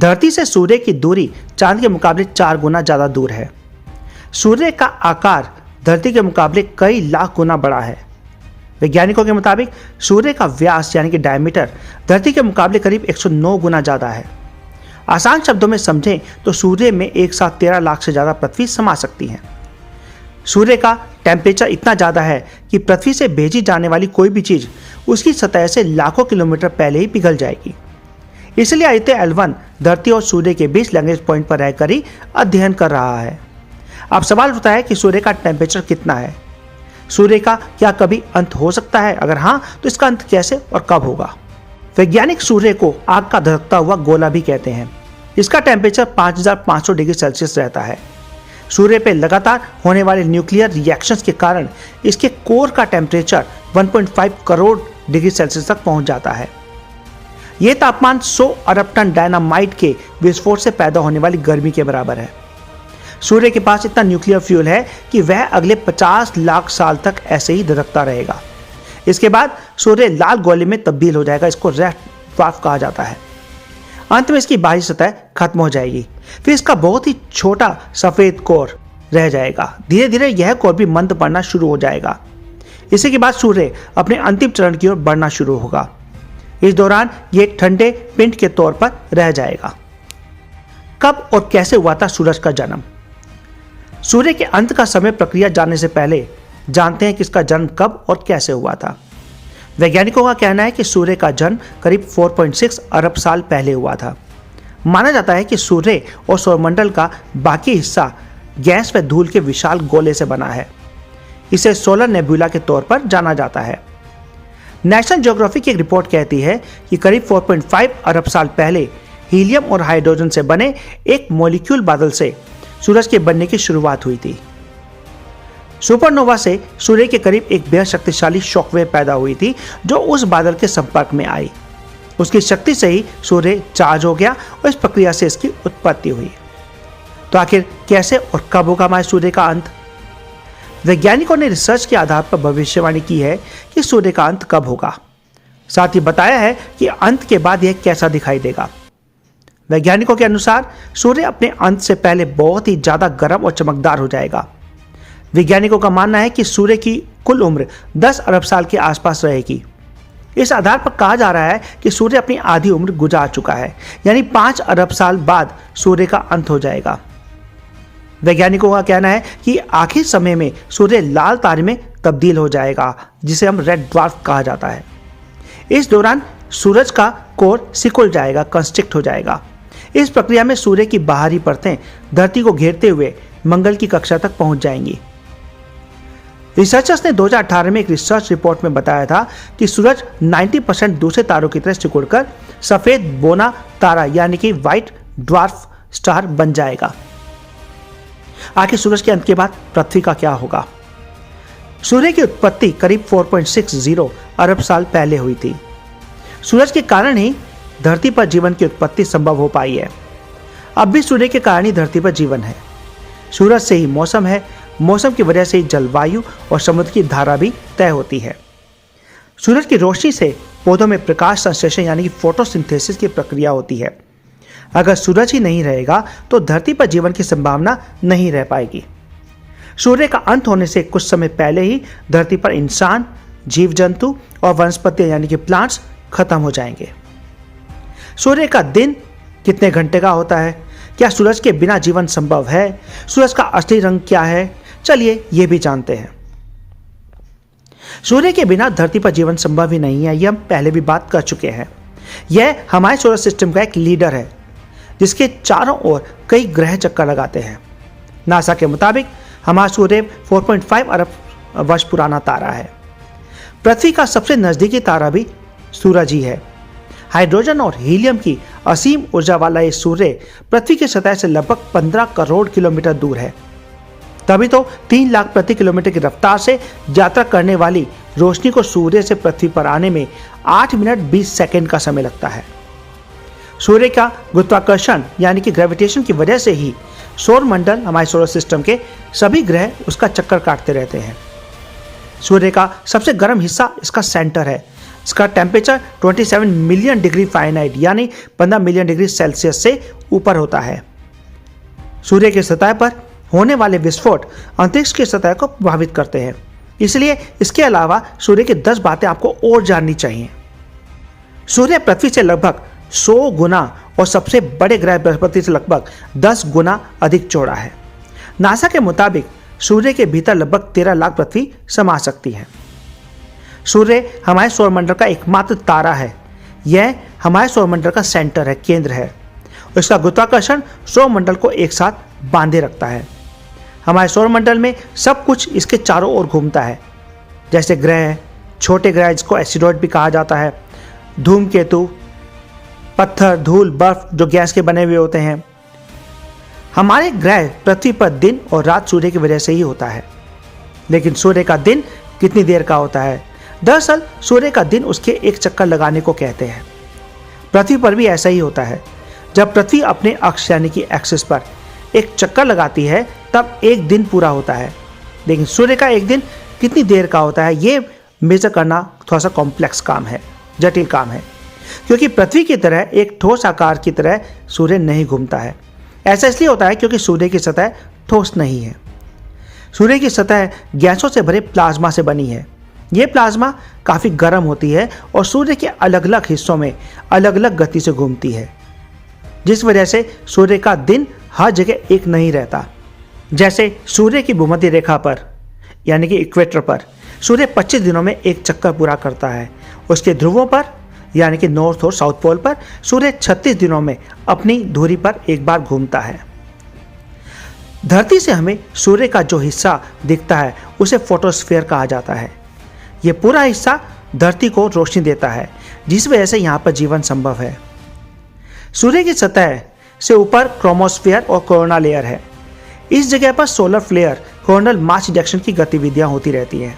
धरती से सूर्य की दूरी चांद के मुकाबले 4 गुना ज़्यादा दूर है। सूर्य का आकार धरती के मुकाबले कई लाख गुना बड़ा है। वैज्ञानिकों के मुताबिक सूर्य का व्यास यानी कि डायमीटर धरती के मुकाबले करीब 109 गुना ज़्यादा है। आसान शब्दों में समझें तो सूर्य में एक साथ 13 लाख से ज़्यादा पृथ्वी समा सकती हैं। सूर्य का टेम्परेचर इतना ज़्यादा है कि पृथ्वी से भेजी जाने वाली कोई भी चीज़ उसकी सतह से लाखों किलोमीटर पहले ही पिघल जाएगी। इसलिए आदित्य L1 धरती और सूर्य के बीच लैग्रेंज पॉइंट पर रहकर ही अध्ययन कर रहा है। अब सवाल उठता है कि सूर्य का टेम्परेचर कितना है? सूर्य का क्या कभी अंत हो सकता है? अगर हाँ, तो इसका अंत कैसे और कब होगा? वैज्ञानिक सूर्य को आग का धधकता हुआ गोला भी कहते हैं। इसका टेम्परेचर 5500 डिग्री सेल्सियस रहता है। सूर्य पे लगातार होने वाले न्यूक्लियर रिएक्शंस के कारण इसके कोर का टेम्परेचर 1.5 करोड़ डिग्री सेल्सियस तक पहुंच जाता है। यह तापमान 100 अरब टन डायनामाइट के विस्फोट से पैदा होने वाली गर्मी के बराबर है। सूर्य के पास इतना न्यूक्लियर फ्यूल है कि वह अगले 50 लाख साल तक ऐसे ही धधकता रहेगा। इसके बाद सूर्य लाल गोले में तब्दील हो जाएगा। इसको रेड ड्वार्फ कहा जाता है। अंत में इसकी बाहरी सतह खत्म हो जाएगी। फिर इसका बहुत ही छोटा सफेद कोर रह जाएगा। धीरे धीरे यह कोर भी मंद पड़ना शुरू हो जाएगा। इसी के बाद सूर्य अपने अंतिम चरण की ओर बढ़ना शुरू होगा। इस दौरान यह ठंडे पिंड के तौर पर रह जाएगा। कब और कैसे हुआ था सूरज का जन्म? सूर्य के अंत का समय प्रक्रिया जानने से पहले जानते हैं कि इसका जन्म कब और कैसे हुआ था। वैज्ञानिकों का कहना है कि सूर्य का जन्म करीब 4.6 अरब साल पहले हुआ था। माना जाता है कि सूर्य और सौरमंडल का बाकी हिस्सा गैस व धूल के विशाल गोले से बना है। इसे सोलर नेबुला के तौर पर जाना जाता है। नेशनल ज्योग्राफी की एक रिपोर्ट कहती है कि करीब 4.5 अरब साल पहले हीलियम और हाइड्रोजन से बने एक मॉलिक्यूल बादल से सूरज के बनने की शुरुआत हुई थी। सुपरनोवा से सूर्य के करीब एक बेहद शक्तिशाली शॉकवेव पैदा हुई थी जो उस बादल के संपर्क में आई। उसकी शक्ति से ही सूर्य चार्ज हो गया और इस प्रक्रिया से इसकी उत्पत्ति हुई। तो आखिर कैसे और कब होगा हमारे सूर्य का अंत? वैज्ञानिकों ने रिसर्च के आधार पर भविष्यवाणी की है कि सूर्य का अंत कब होगा। साथ ही बताया है कि अंत के बाद यह कैसा दिखाई देगा। वैज्ञानिकों के अनुसार सूर्य अपने अंत से पहले बहुत ही ज्यादा गर्म और चमकदार हो जाएगा। वैज्ञानिकों का मानना है कि सूर्य की कुल उम्र 10 अरब साल के आसपास रहेगी। इस आधार पर कहा जा रहा है कि सूर्य अपनी आधी उम्र गुजार चुका है, यानी 5 अरब साल बाद सूर्य का अंत हो जाएगा। वैज्ञानिकों का कहना है कि आखिर समय में सूर्य लाल तारे में तब्दील हो जाएगा, जिसे हम रेड ड्वार्फ कहा जाता है। इस दौरान सूरज का कोर सिकुड़ जाएगा, कंस्ट्रिक्ट हो जाएगा। इस प्रक्रिया में सूर्य की बाहरी परतें धरती को घेरते हुए मंगल की कक्षा तक पहुंच जाएंगी। रिसर्चर्स ने 2018 में एक रिसर्च रिपोर्ट में बताया था कि सूरज 90% दूसरे तारों की तरह सिकुड़कर सफेद बोना तारा यानी कि व्हाइट ड्वार्फ स्टार बन जाएगा। आखिर सूरज के अंत के बाद पृथ्वी का क्या होगा? सूर्य की उत्पत्ति करीब 4.60 अरब साल पहले हुई थी। सूरज के कारण ही धरती पर जीवन की उत्पत्ति संभव हो पाई है। अब भी सूर्य के कारण ही धरती पर जीवन है। सूरज से ही मौसम है, मौसम की वजह से ही जलवायु और समुद्र की धारा भी तय होती है। सूरज की रोशनी से पौधों में प्रकाश संश्लेषण यानी कि फोटोसिंथेसिस की प्रक्रिया होती है। अगर सूरज ही नहीं रहेगा तो धरती पर जीवन की संभावना नहीं रह पाएगी। सूर्य का अंत होने से कुछ समय पहले ही धरती पर इंसान, जीव जंतु और वनस्पतियां यानी कि प्लांट्स खत्म हो जाएंगे। सूर्य का दिन कितने घंटे का होता है? क्या सूरज के बिना जीवन संभव है? सूरज का असली रंग क्या है? चलिए ये भी जानते हैं। सूर्य के बिना धरती पर जीवन संभव ही नहीं है, यह हम पहले भी बात कर चुके हैं। यह हमारे सोलर सिस्टम का एक लीडर है जिसके चारों ओर कई ग्रह चक्कर लगाते हैं। नासा के मुताबिक हमारा सूर्य 4.5 अरब वर्ष पुराना तारा है। पृथ्वी का सबसे नजदीकी तारा भी सूरज ही है। हाइड्रोजन और हीलियम की असीम ऊर्जा वाला ये सूर्य पृथ्वी की सतह से लगभग 15 करोड़ किलोमीटर दूर है। तभी तो 3 लाख प्रति किलोमीटर की रफ्तार से यात्रा करने वाली रोशनी को सूर्य से पृथ्वी पर आने में 8 मिनट 20 सेकंड का समय लगता है। सूर्य का गुरुत्वाकर्षण यानी कि ग्रेविटेशन की वजह से ही सौर मंडल हमारे सोलर सिस्टम के सभी ग्रह उसका चक्कर काटते रहते हैं। सूर्य का सबसे गर्म हिस्सा इसका सेंटर है, इसका टेम्परेचर 27 मिलियन डिग्री फ़ारेनहाइट यानी 15 मिलियन डिग्री सेल्सियस से ऊपर होता है। सूर्य की सतह पर होने वाले विस्फोट अंतरिक्ष की सतह को प्रभावित करते हैं, इसलिए इसके अलावा सूर्य की 10 बातें आपको और जाननी चाहिए। सूर्य पृथ्वी से लगभग 100 गुना और सबसे बड़े ग्रह बृहस्पति से लगभग 10 गुना अधिक चौड़ा है। नासा के मुताबिक सूर्य के भीतर लगभग 13 लाख पृथ्वी समा सकती है। सूर्य हमारे सौरमंडल का एकमात्र तारा है। यह हमारे सौरमंडल का सेंटर है, केंद्र है। इसका गुरुत्वाकर्षण सौरमंडल को एक साथ बांधे रखता है। हमारे सौरमंडल में सब कुछ इसके चारों ओर घूमता है, जैसे ग्रह, छोटे ग्रह जिसको एस्टेरॉयड भी कहा जाता है, धूमकेतु, पत्थर, धूल, बर्फ जो गैस के बने हुए होते हैं। हमारे ग्रह पृथ्वी पर दिन और रात सूर्य की वजह से ही होता है। लेकिन सूर्य का दिन कितनी देर का होता है? दरअसल सूर्य का दिन उसके एक चक्कर लगाने को कहते हैं। पृथ्वी पर भी ऐसा ही होता है। जब पृथ्वी अपने अक्ष यानी कि एक्सिस पर एक चक्कर लगाती है तब एक दिन पूरा होता है। लेकिन सूर्य का एक दिन कितनी देर का होता है ये मेजर करना थोड़ा सा कॉम्प्लेक्स काम है, जटिल काम है, क्योंकि पृथ्वी की तरह एक ठोस आकार की तरह सूर्य नहीं घूमता है। ऐसा इसलिए होता है क्योंकि सूर्य की सतह ठोस नहीं है। सूर्य की सतह गैसों से भरे प्लाज्मा से बनी है। ये प्लाज्मा काफ़ी गर्म होती है और सूर्य के अलग अलग हिस्सों में अलग अलग गति से घूमती है, जिस वजह से सूर्य का दिन हर जगह एक नहीं रहता। जैसे सूर्य की भूमध्य रेखा पर यानी कि इक्वेटर पर सूर्य 25 दिनों में एक चक्कर पूरा करता है। उसके ध्रुवों पर यानी कि नॉर्थ और साउथ पोल पर सूर्य 36 दिनों में अपनी धुरी पर एक बार घूमता है। धरती से हमें सूर्य का जो हिस्सा दिखता है उसे फोटोस्फीयर कहा जाता है। ये पूरा हिस्सा धरती को रोशनी देता है, जिस वजह से यहाँ पर जीवन संभव है। सूर्य की सतह से ऊपर क्रोमोस्फीयर और कोरोना लेयर है। इस जगह पर solar flare, coronal mass ejection की गतिविधियां होती रहती हैं।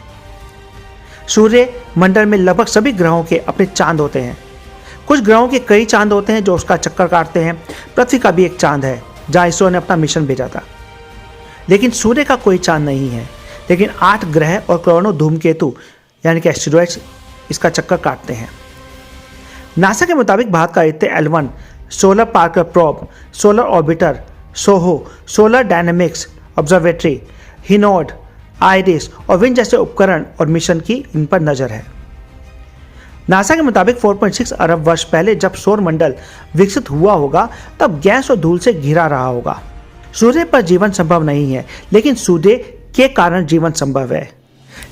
सूर्य मंडल में लगभग सभी ग्रहों के अपने चांद होते हैं। कुछ ग्रहों के कई चांद होते हैं जो उसका चक्कर काटते हैं। पृथ्वी का भी एक चांद है जहाँ इसरो ने अपना मिशन भेजा था। लेकिन सूर्य का कोई चांद नहीं है। लेकिन 8 ग्रह और करोड़ों धूमकेतु यानी कि एस्टेरॉइड्स इसका चक्कर काटते हैं। नासा के मुताबिक भारत का Aditya L1, solar Parker probe, solar orbiter, SOHO, solar dynamics observatory, Hinode, IRIS और विन जैसे उपकरण और मिशन की इन पर नजर है। नासा के मुताबिक 4.6 अरब वर्ष पहले जब सौर मंडल विकसित हुआ होगा तब गैस और धूल से घिरा रहा होगा। सूर्य पर जीवन संभव नहीं है, लेकिन सूर्य के कारण जीवन संभव है।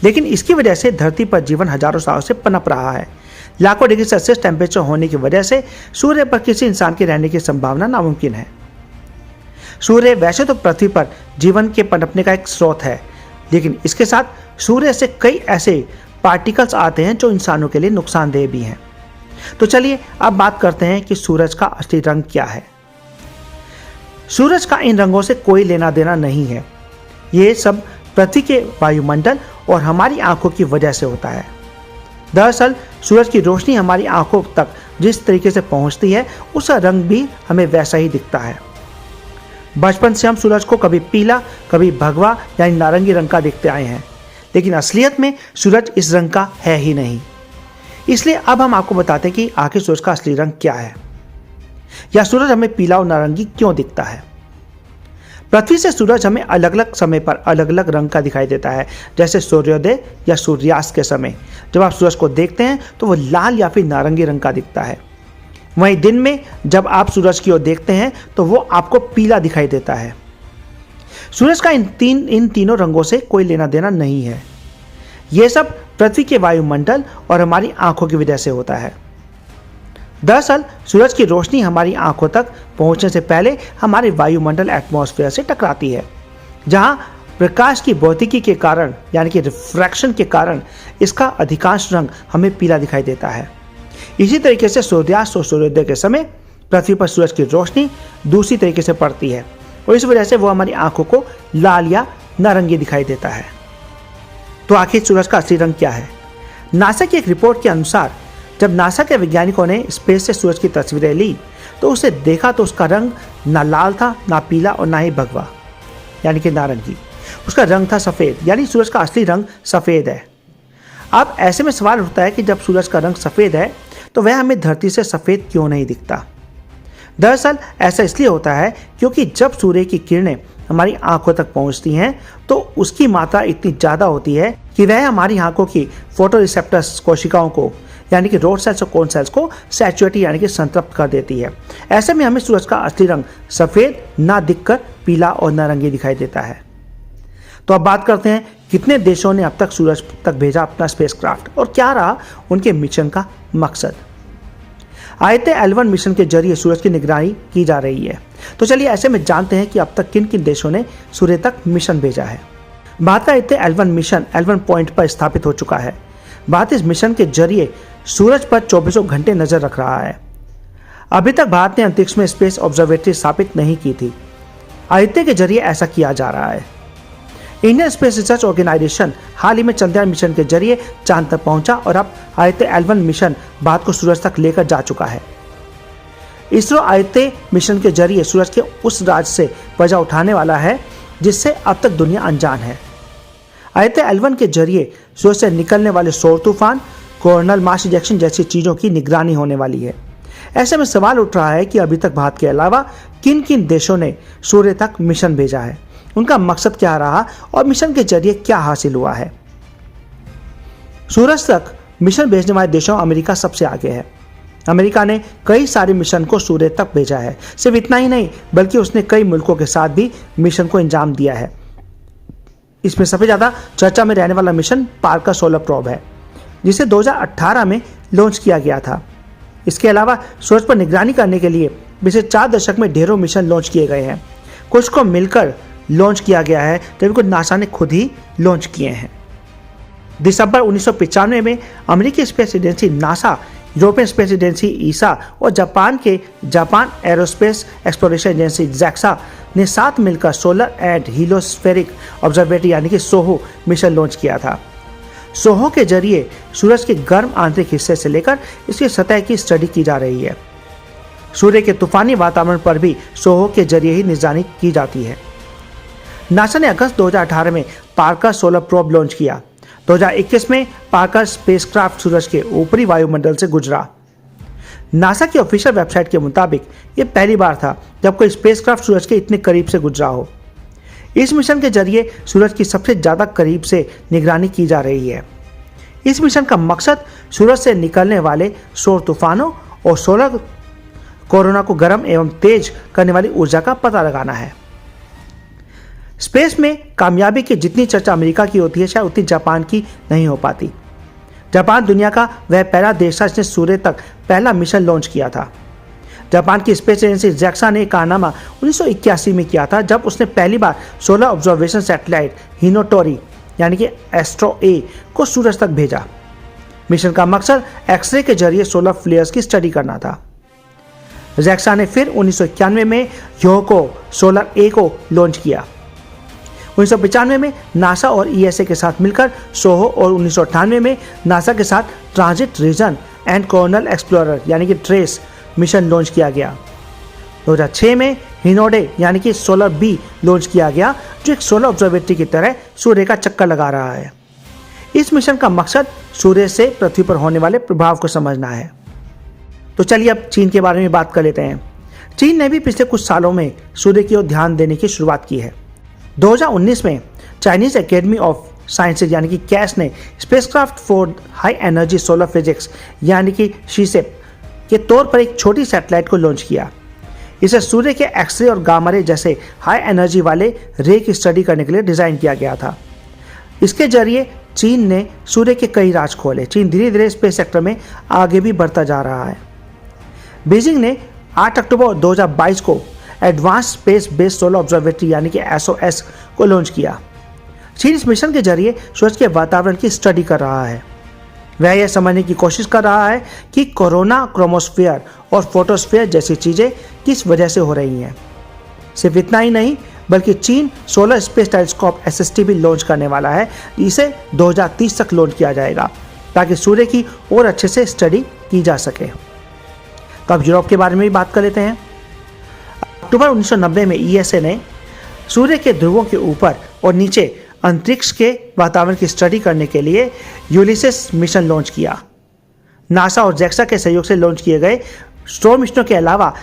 लेकिन इसकी वजह से धरती पर जीवन हजारों सालों से पनप रहा है। लाखों डिग्री सेल्सियस टेम्परेचर होने की वजह से सूर्य पर किसी इंसान के रहने की संभावना नामुमकिन है। सूर्य वैसे तो पृथ्वी पर जीवन के पनपने का एक स्रोत है, लेकिन इसके साथ सूर्य से कई ऐसे पार्टिकल्स आते हैं जो इंसानों के लिए नुकसानदेह भी हैं। तो चलिए अब बात करते हैं कि सूरज का असली रंग क्या है। सूरज का इन रंगों से कोई लेना देना नहीं है। ये सब पृथ्वी के वायुमंडल और हमारी आंखों की वजह से होता है। दरअसल सूरज की रोशनी हमारी आंखों तक जिस तरीके से पहुंचती है उसका रंग भी हमें वैसा ही दिखता है। बचपन से हम सूरज को कभी पीला, कभी भगवा यानी नारंगी रंग का देखते आए हैं, लेकिन असलियत में सूरज इस रंग का है ही नहीं। इसलिए अब हम आपको बताते हैं कि आखिर सूरज का असली रंग क्या है, या सूरज हमें पीला और नारंगी क्यों दिखता है। पृथ्वी से सूरज हमें अलग अलग समय पर अलग अलग रंग का दिखाई देता है। जैसे सूर्योदय या सूर्यास्त के समय जब आप सूरज को देखते हैं तो वो लाल या फिर नारंगी रंग का दिखता है। वहीं दिन में जब आप सूरज की ओर देखते हैं तो वो आपको पीला दिखाई देता है। सूरज का इन तीनों रंगों से कोई लेना देना नहीं है। ये सब पृथ्वी के वायुमंडल और हमारी आंखों की वजह से होता है। दरअसल सूरज की रोशनी हमारी आंखों तक पहुंचने से पहले हमारे वायुमंडल एटमॉस्फेयर से टकराती है, जहां प्रकाश की भौतिकी के कारण यानी कि रिफ्रैक्शन के कारण इसका अधिकांश रंग हमें पीला दिखाई देता है। इसी तरीके से सूर्यास्त और सूर्योदय के समय पृथ्वी पर सूरज की रोशनी दूसरी तरीके से पड़ती है और इस वजह से वो हमारी आंखों को लाल या नारंगी दिखाई देता है। तो आखिर सूरज का असली रंग क्या है? नासा की एक रिपोर्ट के अनुसार जब नासा के वैज्ञानिकों ने स्पेस से सूरज की तस्वीरें ली तो उसे देखा तो उसका रंग ना लाल था, ना पीला और ना ही भगवा यानी कि नारंगी। उसका रंग था सफ़ेद, यानी सूरज का असली रंग सफ़ेद है। अब ऐसे में सवाल उठता है कि जब सूरज का रंग सफ़ेद है तो वह हमें धरती से सफ़ेद क्यों नहीं दिखता। दरअसल ऐसा इसलिए होता है क्योंकि जब सूर्य की किरणें हमारी आंखों तक पहुंचती हैं तो उसकी मात्रा इतनी ज़्यादा होती है कि वह हमारी आंखों की फोटो रिसेप्टर्स कोशिकाओं को यानी कि रोड सेल्स और कोन सेल्स को सैचुरेट यानी कि संतृप्त कर देती है। ऐसे में हमें सूरज का असली रंग सफ़ेद ना दिखकर पीला और नारंगी दिखाई देता है। तो अब बात करते हैं कितने देशों ने अब तक सूरज तक भेजा अपना स्पेसक्राफ्ट और क्या रहा उनके मिशन का मकसद। आदित्य L1 मिशन के जरिए सूरज की निगरानी की जा रही है। तो चलिए ऐसे में जानते हैं कि अब तक किन किन देशों ने सूर्य तक मिशन भेजा है। भारत का Aditya L1 mission L1 point पर स्थापित हो चुका है। भारत इस मिशन के जरिए सूरज पर 24 घंटे नजर रख रहा है। अभी तक भारत ने अंतरिक्ष में स्पेस ऑब्जर्वेटरी स्थापित नहीं की थी। आदित्य के जरिए ऐसा किया जा रहा है। इंडियन स्पेस रिसर्च ऑर्गेनाइजेशन हाल ही में चंद्रयान मिशन के जरिए चांद तक पहुंचा और अब आदित्य L1 मिशन भारत को सूरज तक लेकर जा चुका है। इसरो आदित्य मिशन के जरिए सूरज के उस राज से वजह उठाने वाला है जिससे अब तक दुनिया अनजान है। आदित्य L1 के जरिए सूरज से निकलने वाले सौर तूफान, कोरोनल मास इजेक्शन जैसी चीजों की निगरानी होने वाली है। ऐसे में सवाल उठ रहा है कि अभी तक भारत के अलावा किन किन देशों ने सूर्य तक मिशन भेजा है, उनका मकसद क्या रहा और मिशन के जरिए क्या हासिल हुआ है। सूरज तक मिशन भेजने वाले देशों अमेरिका सबसे आगे है। अमेरिका ने कई सारे मिशन को सूर्य तक भेजा है। सिर्फ इतना ही नहीं बल्कि उसने कई मुल्कों के साथ भी मिशन को अंजाम दिया है। इसमें सबसे ज़्यादा चर्चा में रहने वाला मिशन पार्कर सोलर प्रोब है जिसे 2018 में लॉन्च किया गया था। इसके अलावा सूरज पर निगरानी करने के लिए पिछले 4 दशक में ढेरों मिशन लॉन्च किए गए हैं। कुछ को मिलकर लॉन्च किया गया है जबकि कुछ नासा ने खुद ही लॉन्च किए हैं। दिसंबर 1995 में अमेरिकी space agency NASA, European space agency ESA और जापान के Japan aerospace exploration agency JAXA ने साथ मिलकर सोलर एंड हीलियोस्फेरिक ऑब्जर्वेटरी यानी कि सोहो मिशन लॉन्च किया था। सोहो के जरिए सूरज के गर्म आंतरिक हिस्से से लेकर इसकी सतह की स्टडी की जा रही है। सूर्य के तूफानी वातावरण पर भी सोहो के जरिए ही निगरानी की जाती है। नासा ने अगस्त 2018 में पार्कर सोलर प्रोब लॉन्च किया। 2021 में पार्कर स्पेसक्राफ्ट सूरज के ऊपरी वायुमंडल से गुजरा। नासा की ऑफिशियल वेबसाइट के मुताबिक ये पहली बार था जब कोई स्पेसक्राफ्ट सूरज के इतने करीब से गुजरा हो। इस मिशन के जरिए सूरज की सबसे ज़्यादा करीब से निगरानी की जा रही है। इस मिशन का मकसद सूरज से निकलने वाले सौर तूफानों और सोलर कोरोना को गर्म एवं तेज करने वाली ऊर्जा का पता लगाना है। स्पेस में कामयाबी की जितनी चर्चा अमेरिका की होती है शायद उतनी जापान की नहीं हो पाती। जापान दुनिया का वह पहला देश था जिसने सूर्य तक पहला मिशन लॉन्च किया था। जापान की स्पेस एजेंसी जैक्सा ने कारनामा 1981 में किया था जब उसने पहली बार सोलर ऑब्जर्वेशन सैटेलाइट हिनोटोरी यानी कि एस्ट्रो ए को सूरज तक भेजा। मिशन का मकसद एक्सरे के जरिए सोलर फ्लेयर्स की स्टडी करना था। जैक्सा ने फिर 1991 में ह्योको सोलर ए को लॉन्च किया। 1995 में नासा और ईएसए के साथ मिलकर सोहो और 1998 में नासा के साथ transit region and coronal explorer यानी कि ट्रेस मिशन लॉन्च किया गया। 2006 में हिनोडे यानी कि सोलर बी लॉन्च किया गया जो एक सोलर ऑब्जर्वेटरी की तरह सूर्य का चक्कर लगा रहा है। इस मिशन का मकसद सूर्य से पृथ्वी पर होने वाले प्रभाव को समझना है। तो चलिए अब चीन के बारे में बात कर लेते हैं। चीन ने भी पिछले कुछ सालों में सूर्य की ओर ध्यान देने की शुरुआत की है। 2019 में चाइनीज एकेडमी ऑफ साइंसेज यानी कि कैस ने spacecraft for high energy solar physics यानी कि शीसेप के तौर पर एक छोटी सैटेलाइट को लॉन्च किया। इसे सूर्य के एक्सरे और गामा रे जैसे हाई एनर्जी वाले रे की स्टडी करने के लिए डिज़ाइन किया गया था। इसके जरिए चीन ने सूर्य के कई राज खोले। चीन धीरे धीरे स्पेस सेक्टर में आगे भी बढ़ता जा रहा है। बीजिंग ने 8 अक्टूबर 2022 को advance space based solar observatory यानी कि SOS को लॉन्च किया। चीन इस मिशन के जरिए सूरज के वातावरण की स्टडी कर रहा है। वह यह समझने की कोशिश कर रहा है कि कोरोना, क्रोमोस्फीयर और फोटोस्फीयर जैसी चीज़ें किस वजह से हो रही हैं। सिर्फ इतना ही नहीं बल्कि चीन सोलर स्पेस टेलीस्कोप SST भी लॉन्च करने वाला है। इसे 2030 तक लॉन्च किया जाएगा ताकि सूर्य की और अच्छे से स्टडी की जा सके। तो अब यूरोप के बारे में भी बात कर लेते हैं। अक्टूबर 1990 में ESA ने सूर्य के ध्रुवों के ऊपर और नीचे अंतरिक्ष के वातावरण की स्टडी करने के लिए यूलिसेस मिशन लॉन्च किया। नासा और जेक्सा के सहयोग से लॉन्च किए गए स्टोर मिशनों के अलावा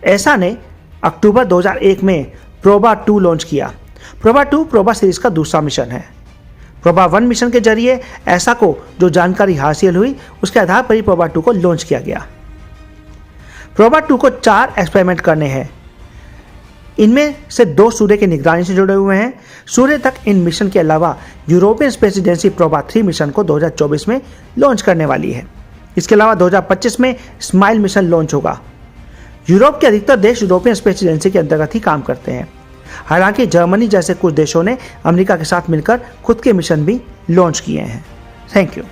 एसा ने अक्टूबर 2001 में प्रोबा 2 लॉन्च किया। प्रोबा 2 प्रोबा सीरीज का दूसरा मिशन है। प्रोबा 1 मिशन के जरिए एसा को जो जानकारी हासिल हुई उसके आधार पर ही प्रोबा 2 को लॉन्च किया गया। प्रोबा 2 को 4 एक्सपेरिमेंट करने हैं। इनमें से 2 सूर्य की निगरानी से जुड़े हुए हैं। सूर्य तक इन मिशन के अलावा European space agency PROBA 3 mission को 2024 में लॉन्च करने वाली है। इसके अलावा 2025 में स्माइल मिशन लॉन्च होगा। यूरोप के अधिकतर देश यूरोपियन स्पेस एजेंसी के अंतर्गत ही काम करते हैं। हालांकि जर्मनी जैसे कुछ देशों ने अमेरिका के साथ मिलकर खुद के मिशन भी लॉन्च किए हैं। Thank you.